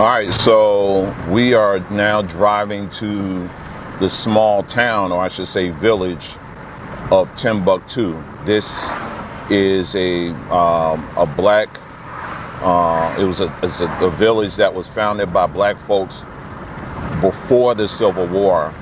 All right, so we are now driving to the small town, or I should say village, of Timbuctoo. This is a black, it's a village that was founded by black folks before the Civil War,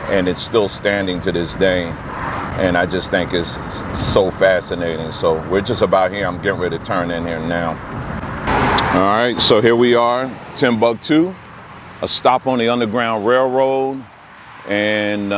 and it's still standing to this day. And I just think it's so fascinating. So we're just about here. I'm getting ready to turn in here now. All right, so here we are, Timbuctoo, a stop on the Underground Railroad, and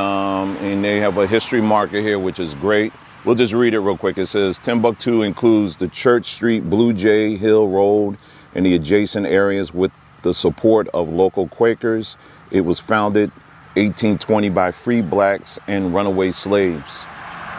they have a history marker here, which is great. We'll just read it real quick. It says, Timbuctoo includes the Church Street, Blue Jay Hill Road, and the adjacent areas with the support of local Quakers. It was founded 1820 by free blacks and runaway slaves.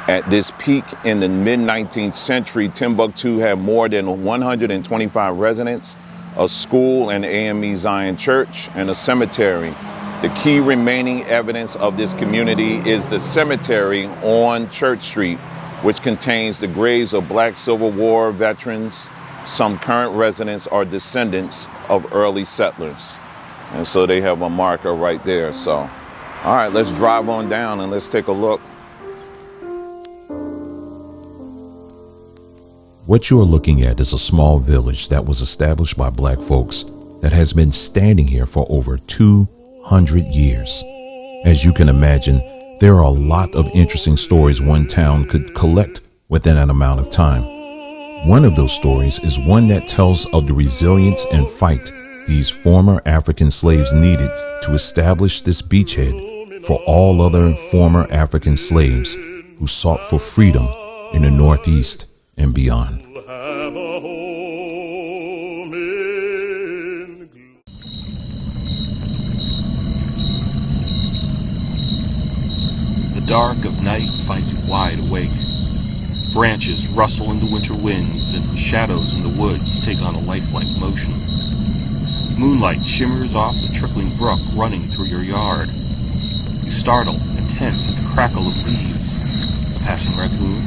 At this peak in the mid-19th century, Timbuctoo had more than 125 residents, a school and AME Zion Church, and a cemetery. The key remaining evidence of this community is the cemetery on Church Street, which contains the graves of black Civil War veterans. Some current residents are descendants of early settlers. And so they have a marker right there. So, all right, let's drive on down and let's take a look. What you are looking at is a small village that was established by black folks that has been standing here for over 200 years. As you can imagine, there are a lot of interesting stories one town could collect within that amount of time. One of those stories is one that tells of the resilience and fight these former African slaves needed to establish this beachhead for all other former African slaves who sought for freedom in the Northeast and beyond. The dark of night finds you wide awake. Branches rustle in the winter winds, and shadows in the woods take on a lifelike motion. Moonlight shimmers off the trickling brook running through your yard. You startle and tense at the crackle of leaves. A passing raccoon?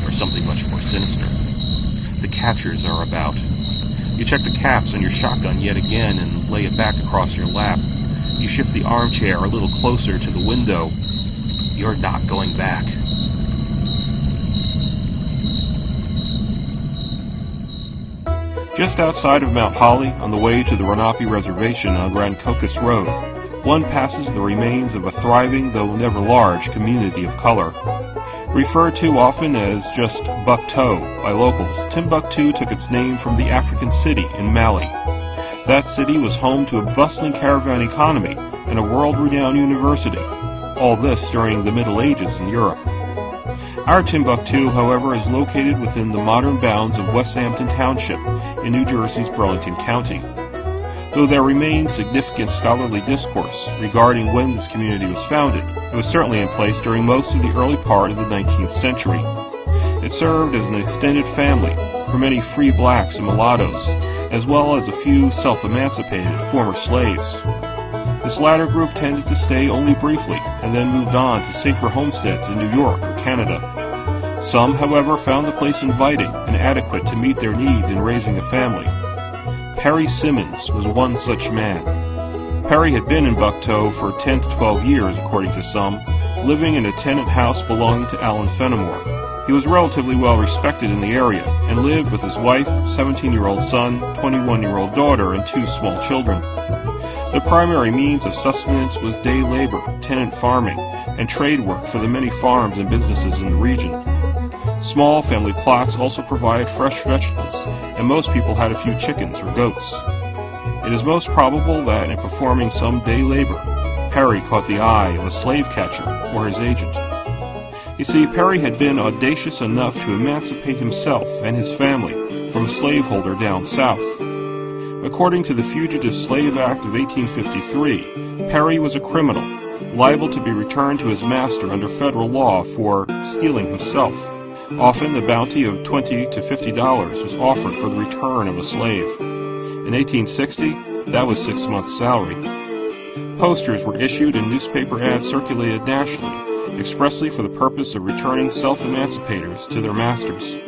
Or something much more sinister. The catchers are about. You check the caps on your shotgun yet again and lay it back across your lap. You shift the armchair a little closer to the window. You're not going back. Just outside of Mount Holly, on the way to the Lenape Reservation on Rancocas Road, one passes the remains of a thriving, though never large, community of color. Referred to often as just Bucktoo by locals, Timbuctoo took its name from the African city in Mali. That city was home to a bustling caravan economy and a world-renowned university. All this during the Middle Ages in Europe. Our Timbuctoo, however, is located within the modern bounds of Westhampton Township in New Jersey's Burlington County. Though there remains significant scholarly discourse regarding when this community was founded, it was certainly in place during most of the early part of the 19th century. It served as an extended family for many free blacks and mulattoes, as well as a few self-emancipated former slaves. This latter group tended to stay only briefly and then moved on to safer homesteads in New York or Canada. Some, however, found the place inviting and adequate to meet their needs in raising a family. Perry Simmons was one such man. Perry had been in Bucktoo for 10 to 12 years, according to some, living in a tenant house belonging to Alan Fenimore. He was relatively well respected in the area and lived with his wife, 17-year-old son, 21-year-old daughter, and 2 small children. The primary means of sustenance was day labor, tenant farming, and trade work for the many farms and businesses in the region. Small family plots also provide fresh vegetables, and most people had a few chickens or goats. It is most probable that in performing some day labor, Perry caught the eye of a slave catcher or his agent. You see, Perry had been audacious enough to emancipate himself and his family from a slaveholder down south. According to the Fugitive Slave Act of 1853, Perry was a criminal, liable to be returned to his master under federal law for stealing himself. Often a bounty of $20 to $50 was offered for the return of a slave. In 1860, that was 6 months' salary. Posters were issued and newspaper ads circulated nationally, expressly for the purpose of returning self-emancipators to their masters.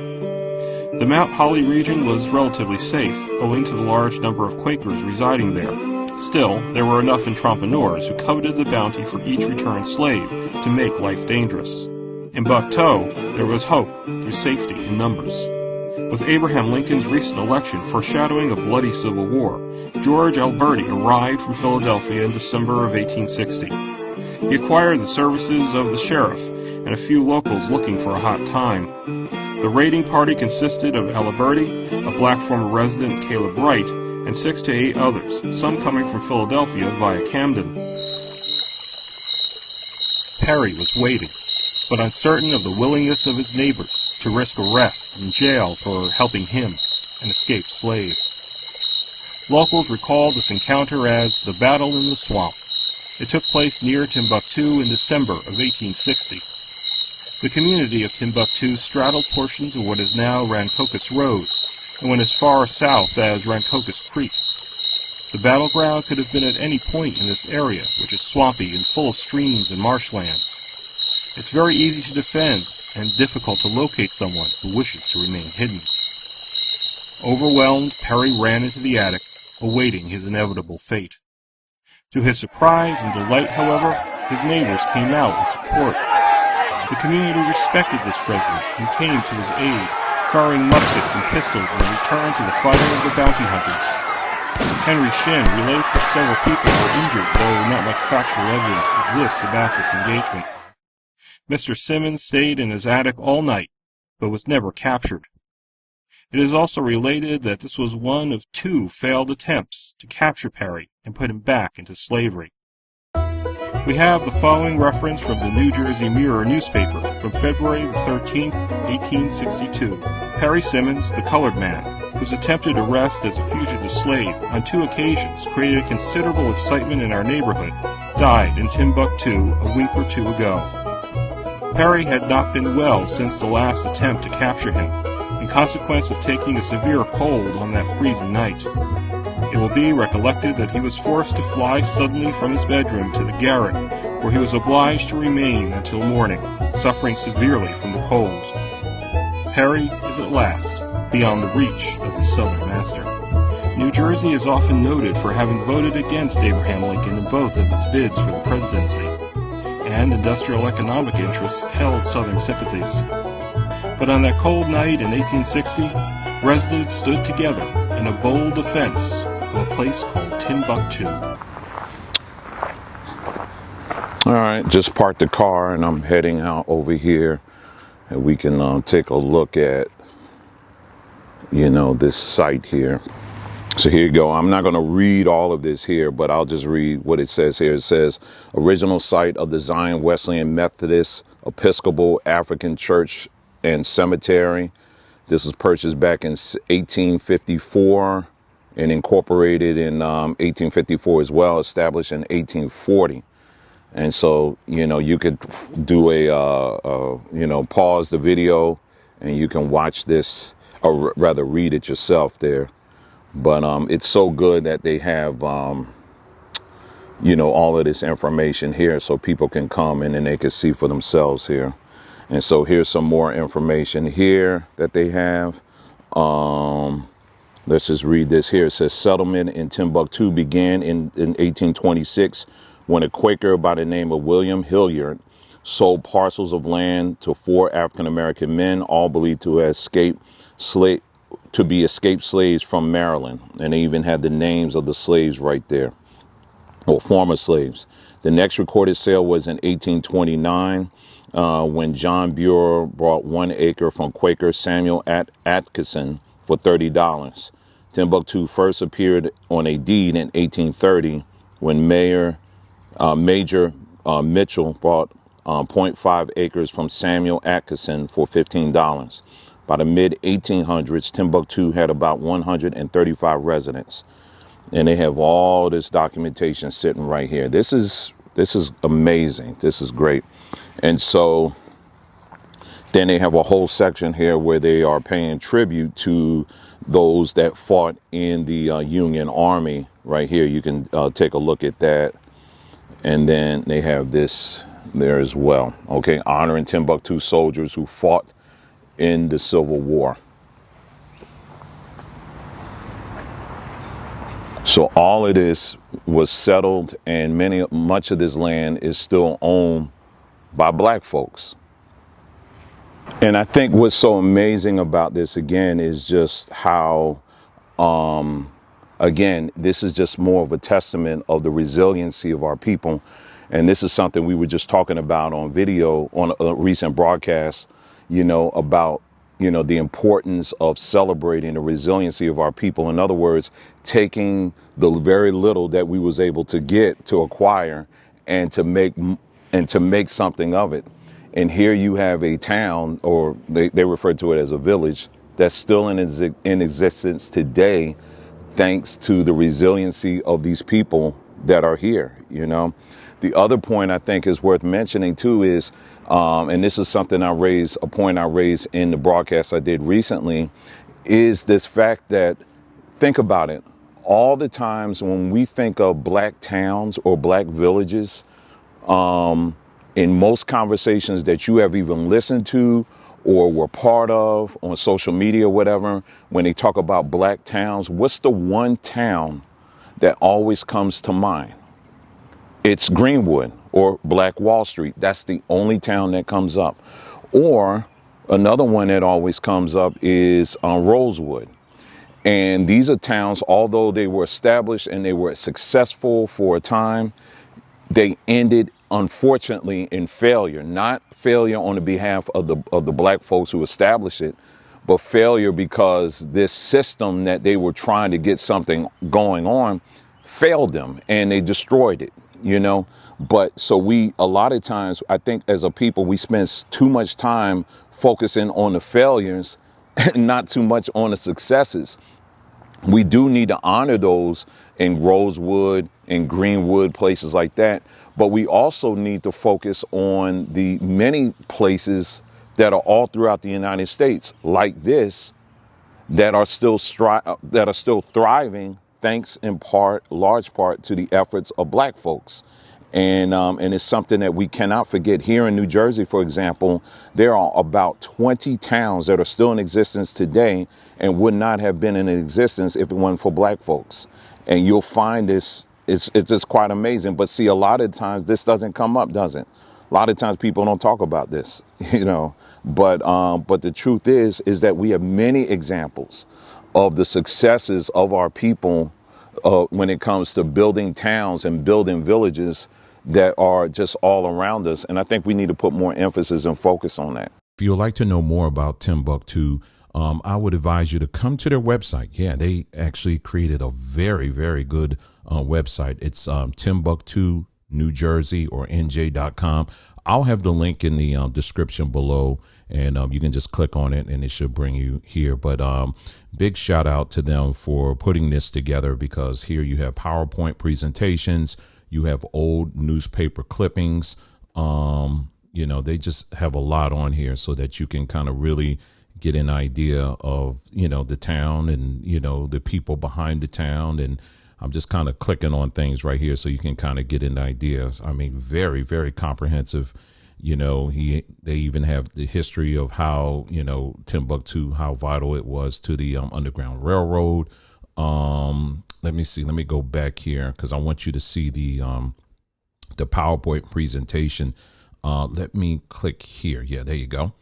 The Mount Holly region was relatively safe, owing to the large number of Quakers residing there. Still, there were enough entrepreneurs who coveted the bounty for each returned slave to make life dangerous. In Bucktoe, there was hope through safety in numbers. With Abraham Lincoln's recent election foreshadowing a bloody civil war, George Alberti arrived from Philadelphia in December of 1860. He acquired the services of the sheriff and a few locals looking for a hot time. The raiding party consisted of Alberti, a black former resident, Caleb Wright, and 6 to 8 others, some coming from Philadelphia via Camden. Perry was waiting, but uncertain of the willingness of his neighbors to risk arrest and jail for helping him, an escaped slave. Locals recall this encounter as the Battle in the Swamp. It took place near Timbuctoo in December of 1860. The community of Timbuctoo straddled portions of what is now Rancocas Road, and went as far south as Rancocas Creek. The battleground could have been at any point in this area, which is swampy and full of streams and marshlands. It's very easy to defend, and difficult to locate someone who wishes to remain hidden. Overwhelmed, Perry ran into the attic, awaiting his inevitable fate. To his surprise and delight, however, his neighbors came out in support. The community respected this resident and came to his aid, firing muskets and pistols in return to the fighting of the bounty hunters. Henry Shin relates that several people were injured, though not much factual evidence exists about this engagement. Mr. Simmons stayed in his attic all night, but was never captured. It is also related that this was one of 2 failed attempts to capture Perry and put him back into slavery. We have the following reference from the New Jersey Mirror newspaper from February the 13th, 1862. Perry Simmons, the colored man, whose attempted arrest as a fugitive slave on 2 occasions created considerable excitement in our neighborhood, died in Timbuctoo a week or 2 ago. Perry had not been well since the last attempt to capture him, in consequence of taking a severe cold on that freezing night. It will be recollected that he was forced to fly suddenly from his bedroom to the garret, where he was obliged to remain until morning, suffering severely from the cold. Perry is at last beyond the reach of his Southern master. New Jersey is often noted for having voted against Abraham Lincoln in both of his bids for the presidency, and industrial economic interests held Southern sympathies. But on that cold night in 1860, residents stood together in a bold defense of a place called Timbuctoo. All right, just parked the car and I'm heading out over here, and we can take a look at, this site here. So here you go. I'm not going to read all of this here, but I'll just read what it says here. It says, original site of the Zion Wesleyan Methodist Episcopal African Church and Cemetery. This was purchased back in 1854 and incorporated in 1854 as well, established in 1840. And so, you could do pause the video and you can watch this, or rather read it yourself there. But it's so good that they have, all of this information here so people can come and then they can see for themselves here. And so here's some more information here that they have. Let's just read this here. It says settlement in Timbuctoo began in 1826 when a Quaker by the name of William Hilliard sold parcels of land to 4 African-American men, all believed to have escaped slaves from Maryland. And they even had the names of the slaves right there, or former slaves. The next recorded sale was in 1829 when John Buer bought 1 acre from Quaker Samuel Atkinson for $30. Timbuctoo first appeared on a deed in 1830 when Major Mitchell bought 0.5 acres from Samuel Atkinson for $15. By the mid-1800s, Timbuctoo had about 135 residents, and they have all this documentation sitting right here. This is amazing. This is great. And so then they have a whole section here where they are paying tribute to those that fought in the Union Army right here. You can take a look at that. And then they have this there as well. Okay, honoring Timbuctoo soldiers who fought in the Civil War. So all of this was settled, and much of this land is still owned by black folks. And I think what's so amazing about this, again, is just how, again, this is just more of a testament of the resiliency of our people. And this is something we were just talking about on video on a recent broadcast, about, the importance of celebrating the resiliency of our people. In other words, taking the very little that we was able to get to acquire and to make something of it. And here you have a town, or they refer to it as a village, that's still in existence today, thanks to the resiliency of these people that are here. The other point I think is worth mentioning too is, and this is something a point I raised in the broadcast I did recently, is this fact that, think about it, all the times when we think of black towns or black villages, in most conversations that you have even listened to or were part of on social media, whatever, when they talk about black towns, what's the one town that always comes to mind? It's Greenwood or Black Wall Street. That's the only town that comes up. Or another one that always comes up is Rosewood. And these are towns, although they were established and they were successful for a time, they ended, unfortunately, in failure. Not failure on the behalf of the black folks who established it, but failure because this system that they were trying to get something going on failed them and they destroyed it, But so a lot of times, I think as a people, we spend too much time focusing on the failures and not too much on the successes. We do need to honor those in Rosewood, in Greenwood, places like that. But we also need to focus on the many places that are all throughout the United States, like this, that are still thriving, thanks in large part to the efforts of black folks. And it's something that we cannot forget. Here in New Jersey, for example, there are about 20 towns that are still in existence today and would not have been in existence if it weren't for black folks. And you'll find this, it's just quite amazing. But see, a lot of times this doesn't come up, does it? A lot of times people don't talk about this, But the truth is that we have many examples of the successes of our people when it comes to building towns and building villages that are just all around us. And I think we need to put more emphasis and focus on that. If you would like to know more about Timbuctoo, I would advise you to come to their website. Yeah, they actually created a very, very good website. It's Timbuctoo, New Jersey, or NJ.com. I'll have the link in the description below, and you can just click on it and it should bring you here. But big shout out to them for putting this together, because here you have PowerPoint presentations, you have old newspaper clippings. They just have a lot on here so that you can kind of really get an idea of, the town and, the people behind the town. And I'm just kind of clicking on things right here so you can kind of get an idea. I mean, very, very comprehensive. They even have the history of how, Timbuctoo, how vital it was to the Underground Railroad. Let me see. Let me go back here because I want you to see the PowerPoint presentation. Let me click here. Yeah, there you go.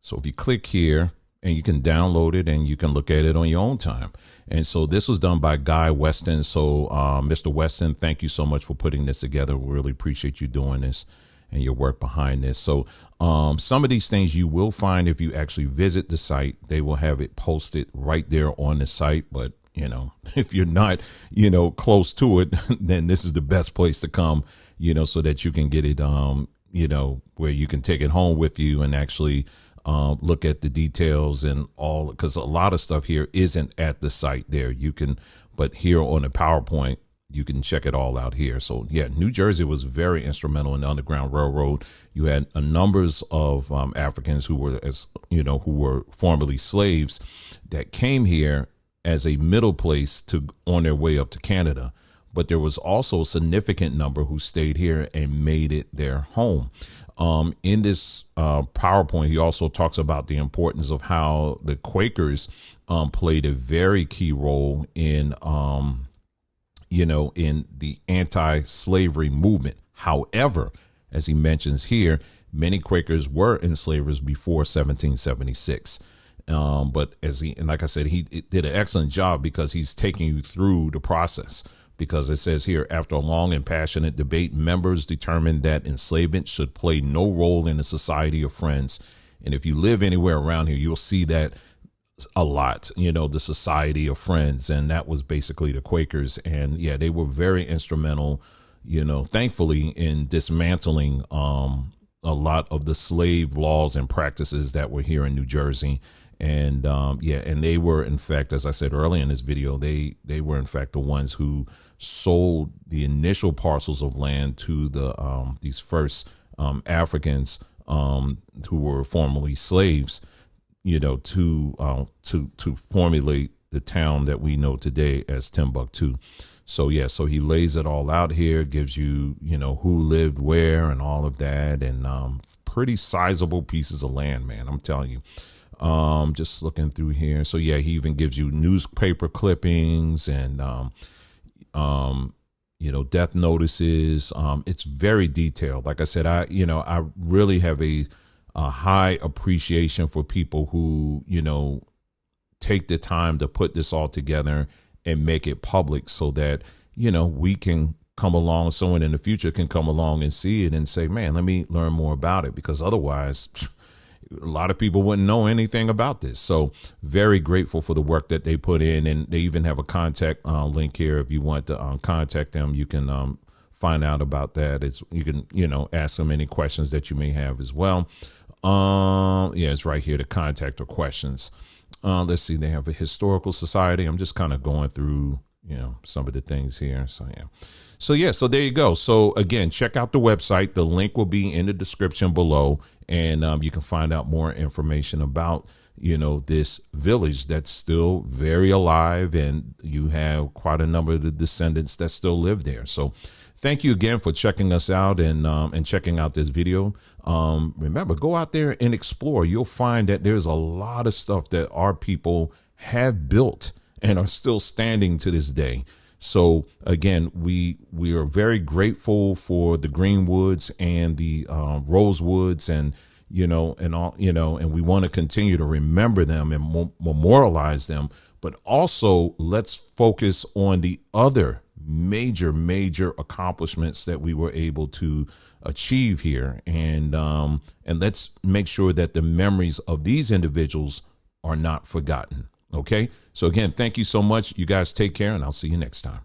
So if you click here, and you can download it and you can look at it on your own time. And so this was done by Guy Weston. So Mr. Weston, thank you so much for putting this together. We really appreciate you doing this and your work behind this. So some of these things you will find if you actually visit the site. They will have it posted right there on the site. But, if you're not, close to it, then this is the best place to come, so that you can get it, where you can take it home with you and actually look at the details and all, because a lot of stuff here isn't at the site there. But here on the PowerPoint, you can check it all out here. So yeah, New Jersey was very instrumental in the Underground Railroad. You had a numbers of Africans who were formerly slaves that came here as a middle place on their way up to Canada. But there was also a significant number who stayed here and made it their home. In this PowerPoint, he also talks about the importance of how the Quakers played a very key role in in the anti-slavery movement. However, as he mentions here, many Quakers were enslavers before 1776. But and like I said, he did an excellent job because he's taking you through the process. Because it says here, after a long and passionate debate, members determined that enslavement should play no role in the Society of Friends. And if you live anywhere around here, you'll see that a lot, the Society of Friends. And that was basically the Quakers. And yeah, they were very instrumental, thankfully, in dismantling a lot of the slave laws and practices that were here in New Jersey. And and they were, in fact, as I said earlier in this video, they were in fact the ones who sold the initial parcels of land to these first Africans who were formerly slaves, to formulate the town that we know today as Timbuctoo. So yeah, so he lays it all out here, gives you, who lived where and all of that, and pretty sizable pieces of land, man. I'm telling you. Just looking through here. So yeah, he even gives you newspaper clippings and death notices. It's very detailed. Like I said, I really have a high appreciation for people who, take the time to put this all together and make it public so that, we can come along, someone in the future can come along and see it and say, man, let me learn more about it, because otherwise a lot of people wouldn't know anything about this. So very grateful for the work that they put in. And they even have a contact link here. If you want to contact them, you can find out about that. You can, ask them any questions that you may have as well. Yeah, it's right here, to contact or questions. Let's see, they have a historical society. I'm just kind of going through, some of the things here. So there you go. So again, check out the website. The link will be in the description below, and you can find out more information about, this village that's still very alive, and you have quite a number of the descendants that still live there. So thank you again for checking us out and checking out this video. Remember, go out there and explore. You'll find that there's a lot of stuff that our people have built and are still standing to this day. So again, we are very grateful for the Greenwoods and the Rosewoods, and and we want to continue to remember them and memorialize them. But also, let's focus on the other major accomplishments that we were able to achieve here, and let's make sure that the memories of these individuals are not forgotten. Okay, so again, thank you so much. You guys take care, and I'll see you next time.